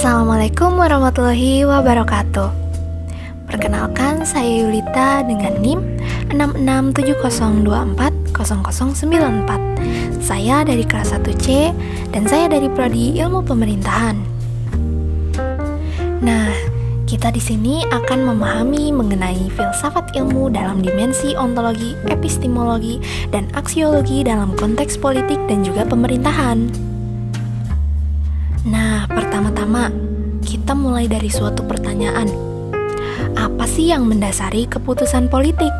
Assalamualaikum warahmatullahi wabarakatuh. Perkenalkan, saya Yulita dengan NIM 6670240094. Saya dari kelas 1C dan saya dari Prodi Ilmu Pemerintahan. Nah, kita di sini akan memahami mengenai filsafat ilmu dalam dimensi ontologi, epistemologi, dan aksiologi dalam konteks politik dan juga pemerintahan. Nah, pertama-tama kita mulai dari suatu pertanyaan. Apa sih yang mendasari keputusan politik?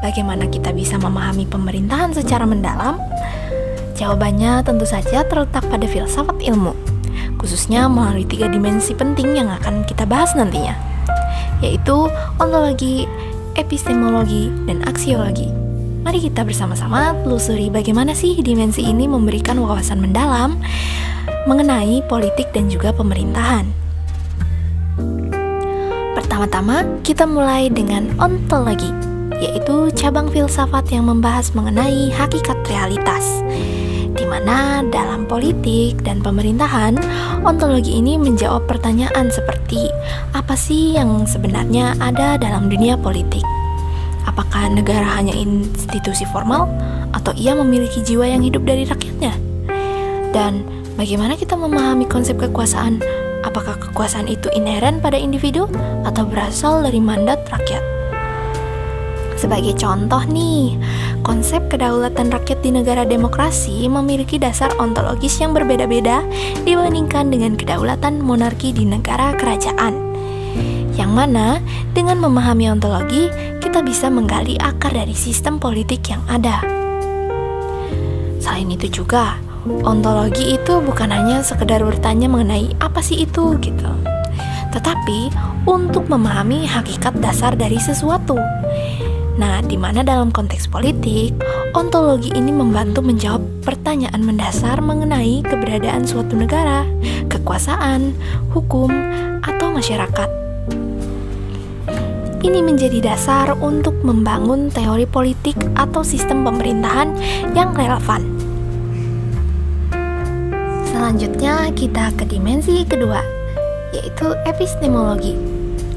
Bagaimana kita bisa memahami pemerintahan secara mendalam? Jawabannya tentu saja terletak pada filsafat ilmu, khususnya melalui 3 dimensi penting yang akan kita bahas nantinya, yaitu ontologi, epistemologi, dan aksiologi. Mari kita bersama-sama telusuri bagaimana sih dimensi ini memberikan wawasan mendalam mengenai politik dan juga pemerintahan. Pertama-tama, kita mulai dengan ontologi, yaitu cabang filsafat yang membahas mengenai hakikat realitas, di mana dalam politik dan pemerintahan, ontologi ini menjawab pertanyaan seperti apa sih yang sebenarnya ada dalam dunia politik? Apakah negara hanya institusi formal atau ia memiliki jiwa yang hidup dari rakyatnya? Dan bagaimana kita memahami konsep kekuasaan? Apakah kekuasaan itu inheren pada individu atau berasal dari mandat rakyat? Sebagai contoh nih, konsep kedaulatan rakyat di negara demokrasi memiliki dasar ontologis yang berbeda-beda dibandingkan dengan kedaulatan monarki di negara kerajaan. Yang mana dengan memahami ontologi, kita bisa menggali akar dari sistem politik yang ada. Selain itu juga, ontologi itu bukan hanya sekedar bertanya mengenai apa sih itu gitu, tetapi untuk memahami hakikat dasar dari sesuatu. Nah, di mana dalam konteks politik, ontologi ini membantu menjawab pertanyaan mendasar mengenai keberadaan suatu negara, kekuasaan, hukum, atau masyarakat. Ini menjadi dasar untuk membangun teori politik atau sistem pemerintahan yang relevan. Selanjutnya kita ke dimensi kedua, yaitu epistemologi,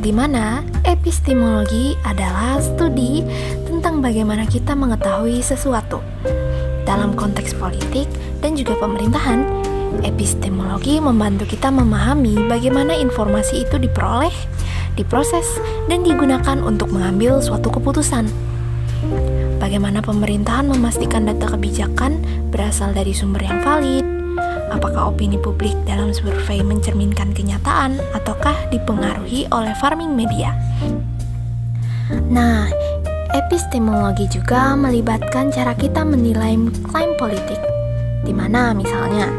di mana epistemologi adalah studi tentang bagaimana kita mengetahui sesuatu. Dalam konteks politik dan juga pemerintahan, epistemologi membantu kita memahami bagaimana informasi itu diperoleh, diproses, dan digunakan untuk mengambil suatu keputusan. Bagaimana pemerintahan memastikan data kebijakan berasal dari sumber yang valid? Apakah opini publik dalam survei mencerminkan kenyataan ataukah dipengaruhi oleh farming media? Nah, epistemologi juga melibatkan cara kita menilai klaim politik, di mana misalnya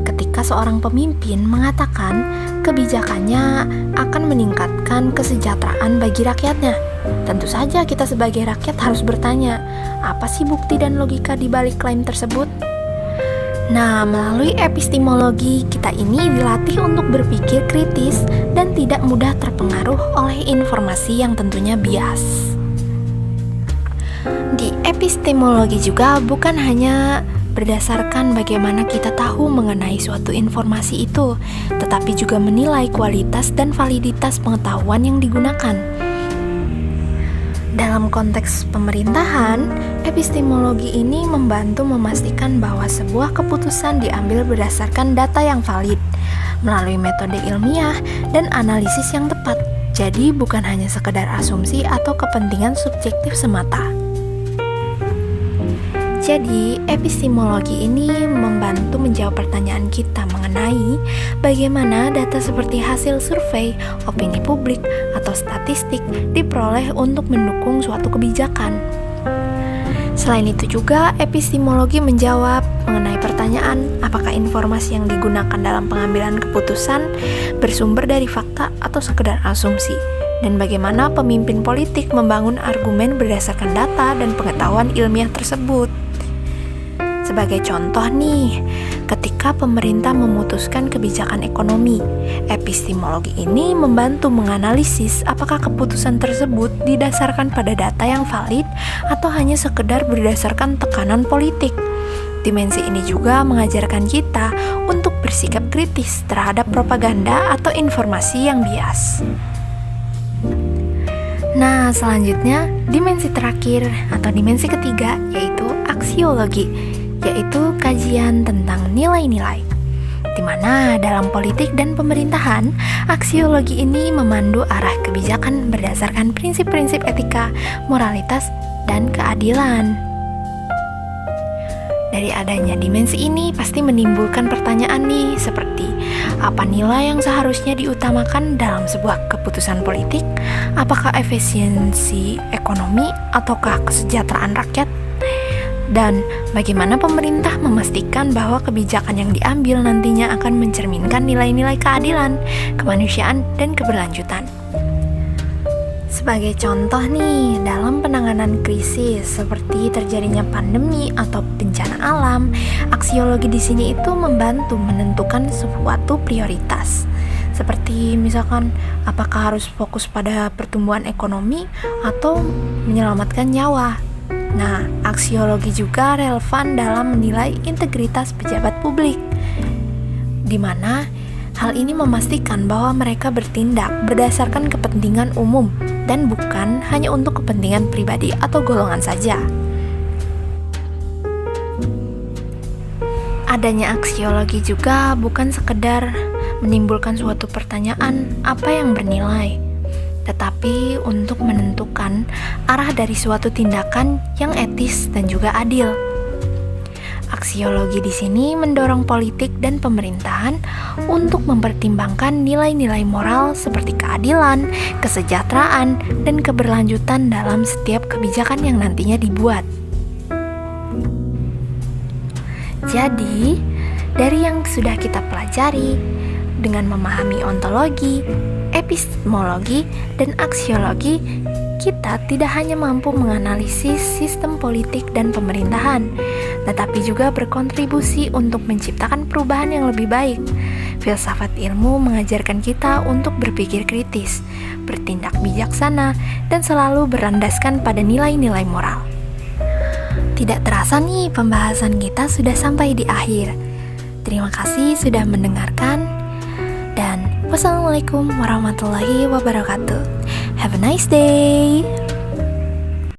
ketika seorang pemimpin mengatakan kebijakannya akan meningkatkan kesejahteraan bagi rakyatnya, tentu saja kita sebagai rakyat harus bertanya, apa sih bukti dan logika di balik klaim tersebut? Nah, melalui epistemologi, kita ini dilatih untuk berpikir kritis dan tidak mudah terpengaruh oleh informasi yang tentunya bias. Di epistemologi juga bukan hanya berdasarkan bagaimana kita tahu mengenai suatu informasi itu, tetapi juga menilai kualitas dan validitas pengetahuan yang digunakan. Dalam konteks pemerintahan, epistemologi ini membantu memastikan bahwa sebuah keputusan diambil berdasarkan data yang valid, melalui metode ilmiah dan analisis yang tepat. Jadi bukan hanya sekedar asumsi atau kepentingan subjektif semata. Jadi, epistemologi ini membantu menjawab pertanyaan kita mengenai bagaimana data seperti hasil survei, opini publik, atau statistik diperoleh untuk mendukung suatu kebijakan. Selain itu juga, epistemologi menjawab mengenai pertanyaan apakah informasi yang digunakan dalam pengambilan keputusan bersumber dari fakta atau sekedar asumsi, dan bagaimana pemimpin politik membangun argumen berdasarkan data dan pengetahuan ilmiah tersebut. Sebagai contoh nih, ketika pemerintah memutuskan kebijakan ekonomi, epistemologi ini membantu menganalisis apakah keputusan tersebut didasarkan pada data yang valid atau hanya sekedar berdasarkan tekanan politik. Dimensi ini juga mengajarkan kita untuk bersikap kritis terhadap propaganda atau informasi yang bias. Nah, selanjutnya dimensi terakhir atau dimensi ketiga yaitu aksiologi, yaitu kajian tentang nilai-nilai. Di mana dalam politik dan pemerintahan, aksiologi ini memandu arah kebijakan berdasarkan prinsip-prinsip etika, moralitas, dan keadilan. Dari adanya dimensi ini pasti menimbulkan pertanyaan nih, seperti apa nilai yang seharusnya diutamakan dalam sebuah keputusan politik? Apakah efisiensi ekonomi ataukah kesejahteraan rakyat? Dan bagaimana pemerintah memastikan bahwa kebijakan yang diambil nantinya akan mencerminkan nilai-nilai keadilan, kemanusiaan, dan keberlanjutan? Sebagai contoh nih, dalam penanganan krisis seperti terjadinya pandemi atau bencana alam, aksiologi di sini itu membantu menentukan suatu prioritas. Seperti misalkan, apakah harus fokus pada pertumbuhan ekonomi atau menyelamatkan nyawa? Nah, aksiologi juga relevan dalam menilai integritas pejabat publik, di mana hal ini memastikan bahwa mereka bertindak berdasarkan kepentingan umum dan bukan hanya untuk kepentingan pribadi atau golongan saja. Adanya aksiologi juga bukan sekedar menimbulkan suatu pertanyaan apa yang bernilai, tetapi untuk menentukan arah dari suatu tindakan yang etis dan juga adil. Aksiologi di sini mendorong politik dan pemerintahan untuk mempertimbangkan nilai-nilai moral seperti keadilan, kesejahteraan, dan keberlanjutan dalam setiap kebijakan yang nantinya dibuat. Jadi, dari yang sudah kita pelajari, dengan memahami ontologi, epistemologi, dan aksiologi, kita tidak hanya mampu menganalisis sistem politik dan pemerintahan, tetapi juga berkontribusi untuk menciptakan perubahan yang lebih baik. Filsafat ilmu mengajarkan kita untuk berpikir kritis, bertindak bijaksana, dan selalu berlandaskan pada nilai-nilai moral. Tidak terasa nih, pembahasan kita sudah sampai di akhir. Terima kasih sudah mendengarkan, dan wassalamualaikum warahmatullahi wabarakatuh. Have a nice day.